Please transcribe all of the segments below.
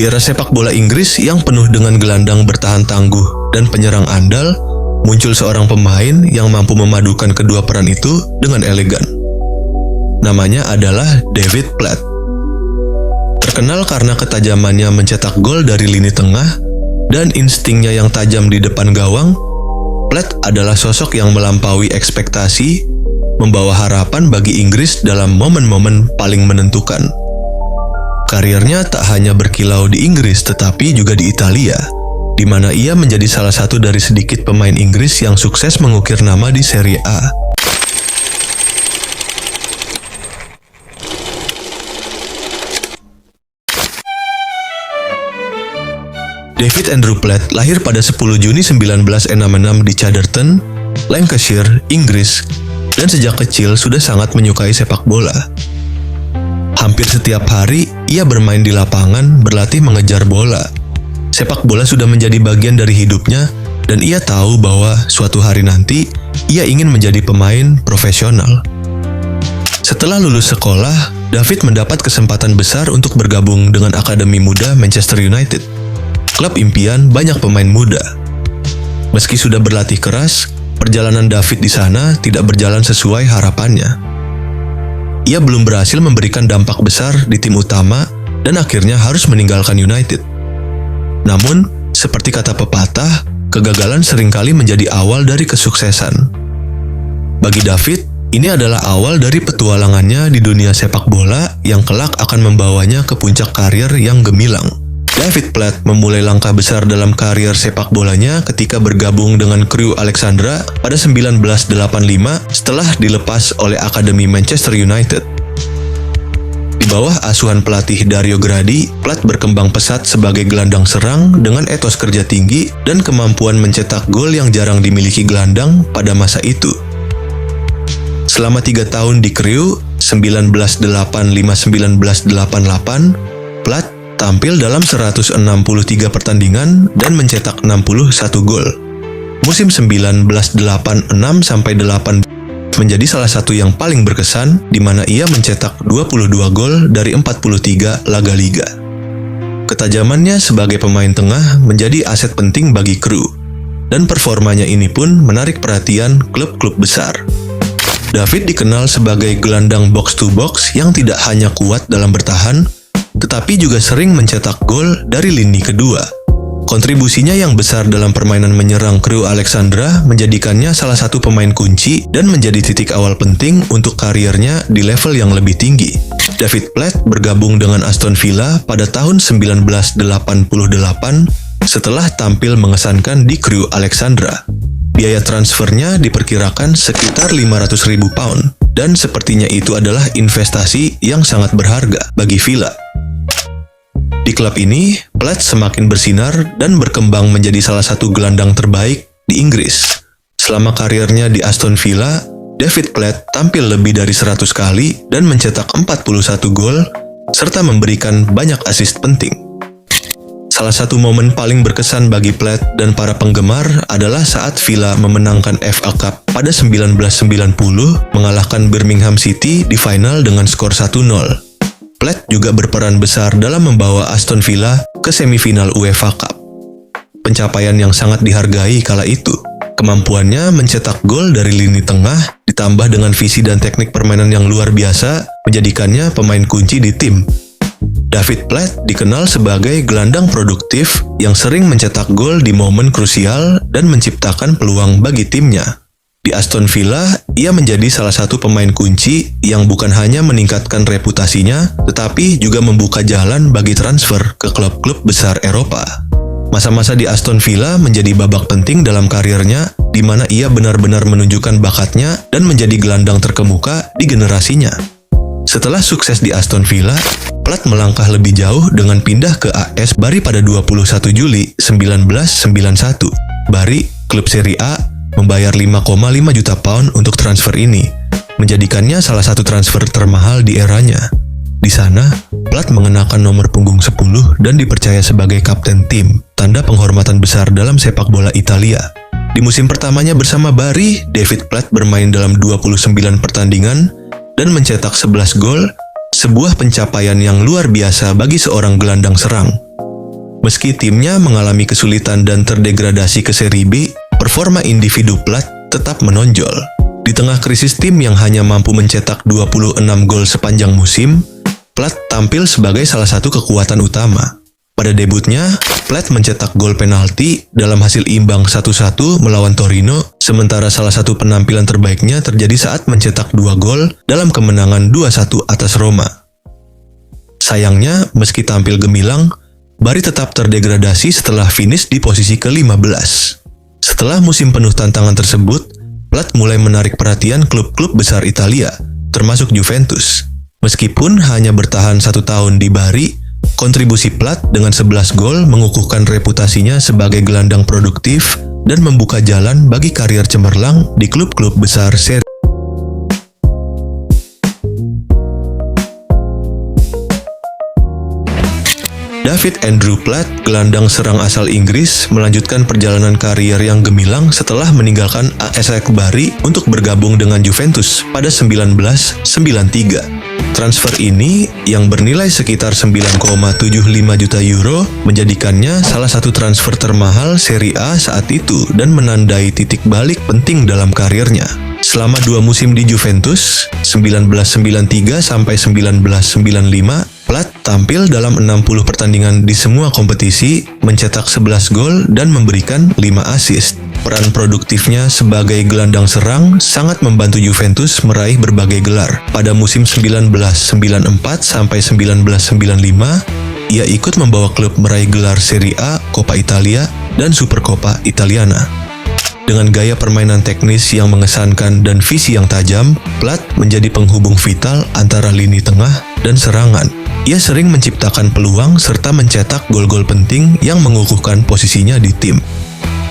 Di era sepak bola Inggris yang penuh dengan gelandang bertahan tangguh dan penyerang andal, muncul seorang pemain yang mampu memadukan kedua peran itu dengan elegan. Namanya adalah David Platt. Terkenal karena ketajamannya mencetak gol dari lini tengah dan instingnya yang tajam di depan gawang, Platt adalah sosok yang melampaui ekspektasi, membawa harapan bagi Inggris dalam momen-momen paling menentukan. Karirnya tak hanya berkilau di Inggris tetapi juga di Italia, di mana ia menjadi salah satu dari sedikit pemain Inggris yang sukses mengukir nama di Serie A. David Andrew Platt lahir pada 10 Juni 1966 di Chadderton, Lancashire, Inggris, dan sejak kecil sudah sangat menyukai sepak bola. Hampir setiap hari, ia bermain di lapangan, berlatih mengejar bola. Sepak bola sudah menjadi bagian dari hidupnya, dan ia tahu bahwa suatu hari nanti, ia ingin menjadi pemain profesional. Setelah lulus sekolah, David mendapat kesempatan besar untuk bergabung dengan Akademi Muda Manchester United, klub impian banyak pemain muda. Meski sudah berlatih keras, perjalanan David di sana tidak berjalan sesuai harapannya. Ia belum berhasil memberikan dampak besar di tim utama dan akhirnya harus meninggalkan United. Namun, seperti kata pepatah, kegagalan seringkali menjadi awal dari kesuksesan. Bagi David, ini adalah awal dari petualangannya di dunia sepak bola yang kelak akan membawanya ke puncak karir yang gemilang. David Platt memulai langkah besar dalam karir sepak bolanya ketika bergabung dengan Crewe Alexandra pada 1985 setelah dilepas oleh Akademi Manchester United. Di bawah asuhan pelatih Dario Gradi, Platt berkembang pesat sebagai gelandang serang dengan etos kerja tinggi dan kemampuan mencetak gol yang jarang dimiliki gelandang pada masa itu. Selama 3 tahun di Crewe, 1985-1988, Platt tampil dalam 163 pertandingan dan mencetak 61 gol. Musim 1986-88 menjadi salah satu yang paling berkesan di mana ia mencetak 22 gol dari 43 laga liga. Ketajamannya sebagai pemain tengah menjadi aset penting bagi Crewe, dan performanya ini pun menarik perhatian klub-klub besar. David dikenal sebagai gelandang box-to-box yang tidak hanya kuat dalam bertahan, tetapi juga sering mencetak gol dari lini kedua. Kontribusinya yang besar dalam permainan menyerang Crewe Alexandra menjadikannya salah satu pemain kunci dan menjadi titik awal penting untuk karirnya di level yang lebih tinggi. David Platt bergabung dengan Aston Villa pada tahun 1988 setelah tampil mengesankan di Crewe Alexandra. Biaya transfernya diperkirakan sekitar 500.000 pound, dan sepertinya itu adalah investasi yang sangat berharga bagi Villa. Di klub ini, Platt semakin bersinar dan berkembang menjadi salah satu gelandang terbaik di Inggris. Selama karirnya di Aston Villa, David Platt tampil lebih dari 100 kali dan mencetak 41 gol, serta memberikan banyak assist penting. Salah satu momen paling berkesan bagi Platt dan para penggemar adalah saat Villa memenangkan FA Cup pada 1990, mengalahkan Birmingham City di final dengan skor 1-0. Platt juga berperan besar dalam membawa Aston Villa ke semifinal UEFA Cup. Pencapaian yang sangat dihargai kala itu. Kemampuannya mencetak gol dari lini tengah ditambah dengan visi dan teknik permainan yang luar biasa menjadikannya pemain kunci di tim. David Platt dikenal sebagai gelandang produktif yang sering mencetak gol di momen krusial dan menciptakan peluang bagi timnya. Di Aston Villa, ia menjadi salah satu pemain kunci yang bukan hanya meningkatkan reputasinya, tetapi juga membuka jalan bagi transfer ke klub-klub besar Eropa. Masa-masa di Aston Villa menjadi babak penting dalam karirnya, di mana ia benar-benar menunjukkan bakatnya dan menjadi gelandang terkemuka di generasinya. Setelah sukses di Aston Villa, Platt melangkah lebih jauh dengan pindah ke AS Bari pada 21 Juli 1991. Bari, klub Serie A, membayar 5,5 juta pound untuk transfer ini, menjadikannya salah satu transfer termahal di eranya. Di sana, Platt mengenakan nomor punggung 10 dan dipercaya sebagai kapten tim, tanda penghormatan besar dalam sepak bola Italia. Di musim pertamanya bersama Bari, David Platt bermain dalam 29 pertandingan dan mencetak 11 gol, sebuah pencapaian yang luar biasa bagi seorang gelandang serang. Meski timnya mengalami kesulitan dan terdegradasi ke Seri B, performa individu Platt tetap menonjol. Di tengah krisis tim yang hanya mampu mencetak 26 gol sepanjang musim, Platt tampil sebagai salah satu kekuatan utama. Pada debutnya, Platt mencetak gol penalti dalam hasil imbang 1-1 melawan Torino, sementara salah satu penampilan terbaiknya terjadi saat mencetak 2 gol dalam kemenangan 2-1 atas Roma. Sayangnya, meski tampil gemilang, Bari tetap terdegradasi setelah finish di posisi ke-15. Setelah musim penuh tantangan tersebut, Platt mulai menarik perhatian klub-klub besar Italia, termasuk Juventus. Meskipun hanya bertahan 1 tahun di Bari, kontribusi Platt dengan 11 gol mengukuhkan reputasinya sebagai gelandang produktif dan membuka jalan bagi karier cemerlang di klub-klub besar Serie A. David Andrew Platt, gelandang serang asal Inggris, melanjutkan perjalanan karier yang gemilang setelah meninggalkan AS Bari untuk bergabung dengan Juventus pada 1993. Transfer ini, yang bernilai sekitar 9,75 juta euro, menjadikannya salah satu transfer termahal Serie A saat itu dan menandai titik balik penting dalam karirnya. Selama 2 musim di Juventus, 1993 sampai 1995, Platt tampil dalam 60 pertandingan di semua kompetisi, mencetak 11 gol dan memberikan 5 assist. Peran produktifnya sebagai gelandang serang sangat membantu Juventus meraih berbagai gelar. Pada musim 1994 sampai 1995, ia ikut membawa klub meraih gelar Serie A, Coppa Italia, dan Supercoppa Italiana. Dengan gaya permainan teknis yang mengesankan dan visi yang tajam, Platt menjadi penghubung vital antara lini tengah dan serangan. Ia sering menciptakan peluang serta mencetak gol-gol penting yang mengukuhkan posisinya di tim.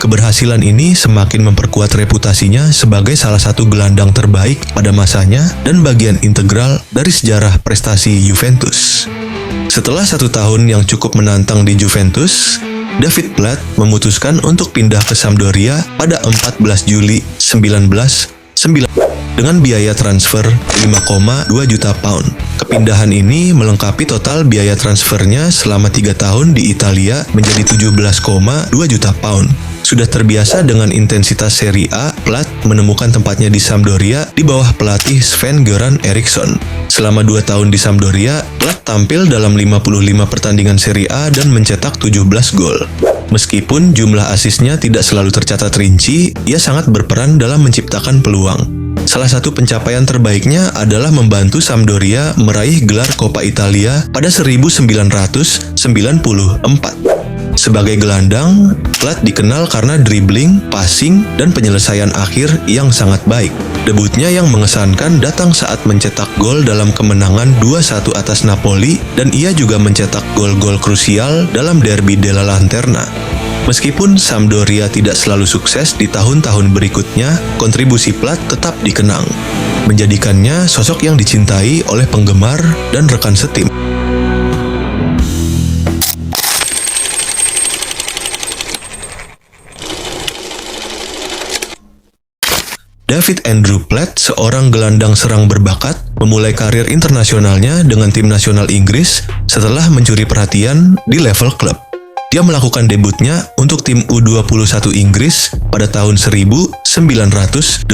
Keberhasilan ini semakin memperkuat reputasinya sebagai salah satu gelandang terbaik pada masanya dan bagian integral dari sejarah prestasi Juventus. Setelah 1 tahun yang cukup menantang di Juventus, David Platt memutuskan untuk pindah ke Sampdoria pada 14 Juli 1990 dengan biaya transfer 5,2 juta pound. Kepindahan ini melengkapi total biaya transfernya selama 3 tahun di Italia menjadi 17,2 juta pound. Sudah terbiasa dengan intensitas Serie A, Platt menemukan tempatnya di Sampdoria di bawah pelatih Sven-Göran Eriksson. Selama 2 tahun di Sampdoria, Platt tampil dalam 55 pertandingan Serie A dan mencetak 17 gol. Meskipun jumlah asisnya tidak selalu tercatat rinci, ia sangat berperan dalam menciptakan peluang. Salah satu pencapaian terbaiknya adalah membantu Sampdoria meraih gelar Coppa Italia pada 1994. Sebagai gelandang, Platt dikenal karena dribbling, passing, dan penyelesaian akhir yang sangat baik. Debutnya yang mengesankan datang saat mencetak gol dalam kemenangan 2-1 atas Napoli, dan ia juga mencetak gol-gol krusial dalam Derby della Lanterna. Meskipun Sampdoria tidak selalu sukses di tahun-tahun berikutnya, kontribusi Platt tetap dikenang, menjadikannya sosok yang dicintai oleh penggemar dan rekan setim. David Andrew Platt, seorang gelandang serang berbakat, memulai karir internasionalnya dengan tim nasional Inggris setelah mencuri perhatian di level klub. Dia melakukan debutnya untuk tim U21 Inggris pada tahun 1988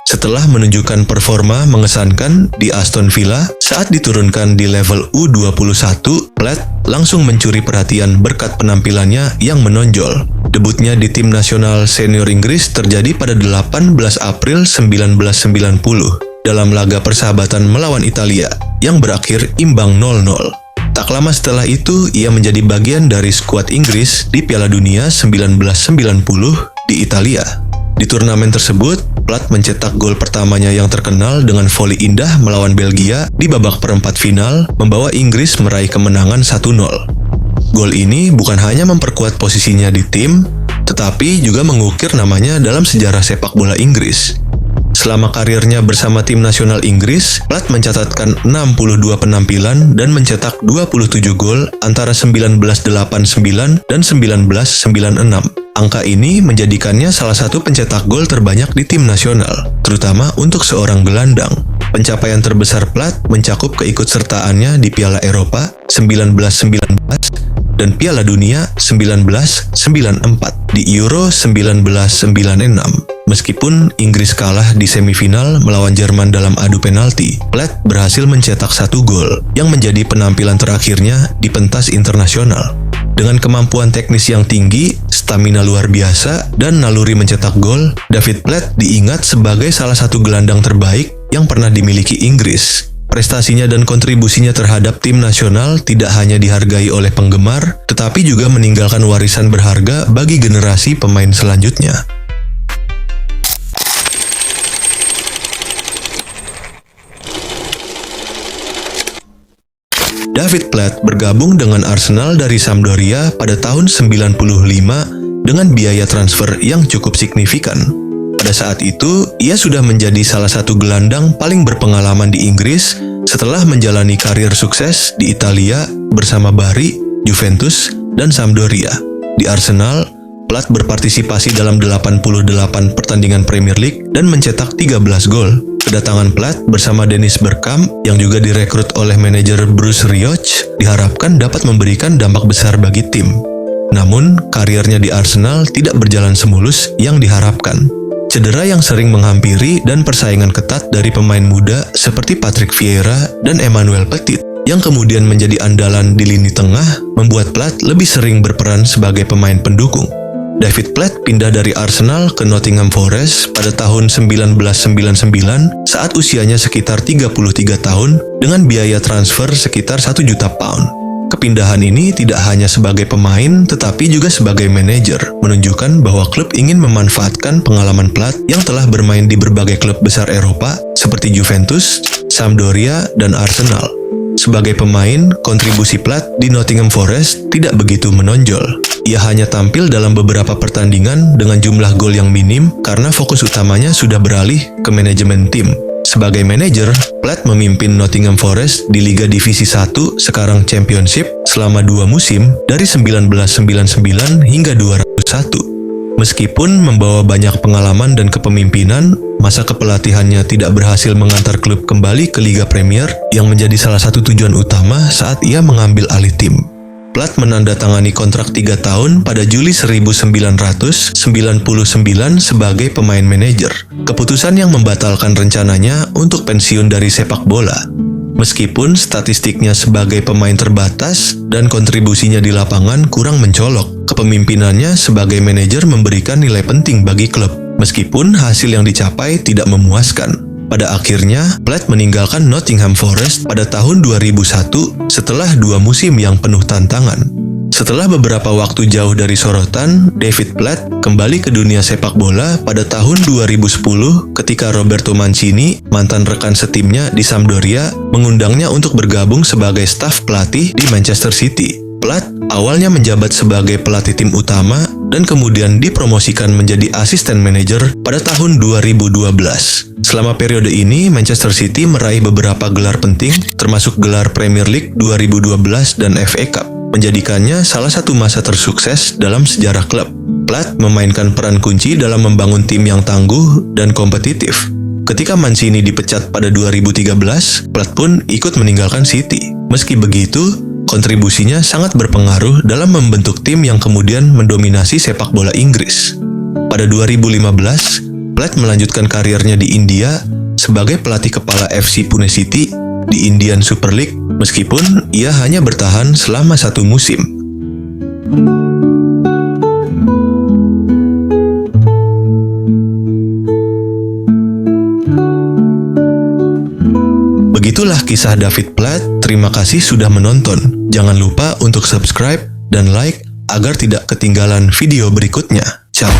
setelah menunjukkan performa mengesankan di Aston Villa. Saat diturunkan di level U21, Platt langsung mencuri perhatian berkat penampilannya yang menonjol. Debutnya di tim nasional senior Inggris terjadi pada 18 April 1990 dalam laga persahabatan melawan Italia yang berakhir imbang 0-0. Tak lama setelah itu, ia menjadi bagian dari skuad Inggris di Piala Dunia 1990 di Italia. Di turnamen tersebut, Platt mencetak gol pertamanya yang terkenal dengan voli indah melawan Belgia di babak perempat final, membawa Inggris meraih kemenangan 1-0. Gol ini bukan hanya memperkuat posisinya di tim, tetapi juga mengukir namanya dalam sejarah sepak bola Inggris. Selama karirnya bersama tim nasional Inggris, Platt mencatatkan 62 penampilan dan mencetak 27 gol antara 1989 dan 1996. Angka ini menjadikannya salah satu pencetak gol terbanyak di tim nasional, terutama untuk seorang gelandang. Pencapaian terbesar Platt mencakup keikutsertaannya di Piala Eropa 1919 dan Piala Dunia 1994 di Euro 1996. Meskipun Inggris kalah di semifinal melawan Jerman dalam adu penalti, Platt berhasil mencetak 1 gol yang menjadi penampilan terakhirnya di pentas internasional. Dengan kemampuan teknis yang tinggi, stamina luar biasa, dan naluri mencetak gol, David Platt diingat sebagai salah satu gelandang terbaik yang pernah dimiliki Inggris. Prestasinya dan kontribusinya terhadap tim nasional tidak hanya dihargai oleh penggemar, tetapi juga meninggalkan warisan berharga bagi generasi pemain selanjutnya. David Platt bergabung dengan Arsenal dari Sampdoria pada tahun 95 dengan biaya transfer yang cukup signifikan. Pada saat itu, ia sudah menjadi salah satu gelandang paling berpengalaman di Inggris setelah menjalani karir sukses di Italia bersama Bari, Juventus, dan Sampdoria. Di Arsenal, Platt berpartisipasi dalam 88 pertandingan Premier League dan mencetak 13 gol. Kedatangan Platt bersama Dennis Bergkamp yang juga direkrut oleh manajer Bruce Rioch diharapkan dapat memberikan dampak besar bagi tim. Namun, karirnya di Arsenal tidak berjalan semulus yang diharapkan. Cedera yang sering menghampiri dan persaingan ketat dari pemain muda seperti Patrick Vieira dan Emmanuel Petit yang kemudian menjadi andalan di lini tengah membuat Platt lebih sering berperan sebagai pemain pendukung. David Platt pindah dari Arsenal ke Nottingham Forest pada tahun 1999 saat usianya sekitar 33 tahun dengan biaya transfer sekitar 1 juta pound. Kepindahan ini tidak hanya sebagai pemain tetapi juga sebagai manajer, menunjukkan bahwa klub ingin memanfaatkan pengalaman Platt yang telah bermain di berbagai klub besar Eropa seperti Juventus, Sampdoria, dan Arsenal. Sebagai pemain, kontribusi Platt di Nottingham Forest tidak begitu menonjol. Ia hanya tampil dalam beberapa pertandingan dengan jumlah gol yang minim karena fokus utamanya sudah beralih ke manajemen tim. Sebagai manajer, Platt memimpin Nottingham Forest di Liga Divisi 1 sekarang Championship selama 2 musim dari 1999 hingga 201. Meskipun membawa banyak pengalaman dan kepemimpinan, masa kepelatihannya tidak berhasil mengantar klub kembali ke Liga Premier yang menjadi salah satu tujuan utama saat ia mengambil alih tim. Platt menandatangani kontrak 3 tahun pada Juli 1999 sebagai pemain manajer, keputusan yang membatalkan rencananya untuk pensiun dari sepak bola. Meskipun statistiknya sebagai pemain terbatas dan kontribusinya di lapangan kurang mencolok, kepemimpinannya sebagai manajer memberikan nilai penting bagi klub, meskipun hasil yang dicapai tidak memuaskan. Pada akhirnya, Platt meninggalkan Nottingham Forest pada tahun 2001 setelah 2 musim yang penuh tantangan. Setelah beberapa waktu jauh dari sorotan, David Platt kembali ke dunia sepak bola pada tahun 2010 ketika Roberto Mancini, mantan rekan setimnya di Sampdoria, mengundangnya untuk bergabung sebagai staf pelatih di Manchester City. Platt awalnya menjabat sebagai pelatih tim utama dan kemudian dipromosikan menjadi asisten manajer pada tahun 2012. Selama periode ini, Manchester City meraih beberapa gelar penting, termasuk gelar Premier League 2012 dan FA Cup, menjadikannya salah satu masa tersukses dalam sejarah klub. Platt memainkan peran kunci dalam membangun tim yang tangguh dan kompetitif. Ketika Mancini dipecat pada 2013, Platt pun ikut meninggalkan City. Meski begitu, kontribusinya sangat berpengaruh dalam membentuk tim yang kemudian mendominasi sepak bola Inggris. Pada 2015, Platt melanjutkan karirnya di India sebagai pelatih kepala FC Pune City di Indian Super League, meskipun ia hanya bertahan selama 1 musim. Begitulah kisah David Platt. Terima kasih sudah menonton. Jangan lupa untuk subscribe dan like agar tidak ketinggalan video berikutnya. Ciao.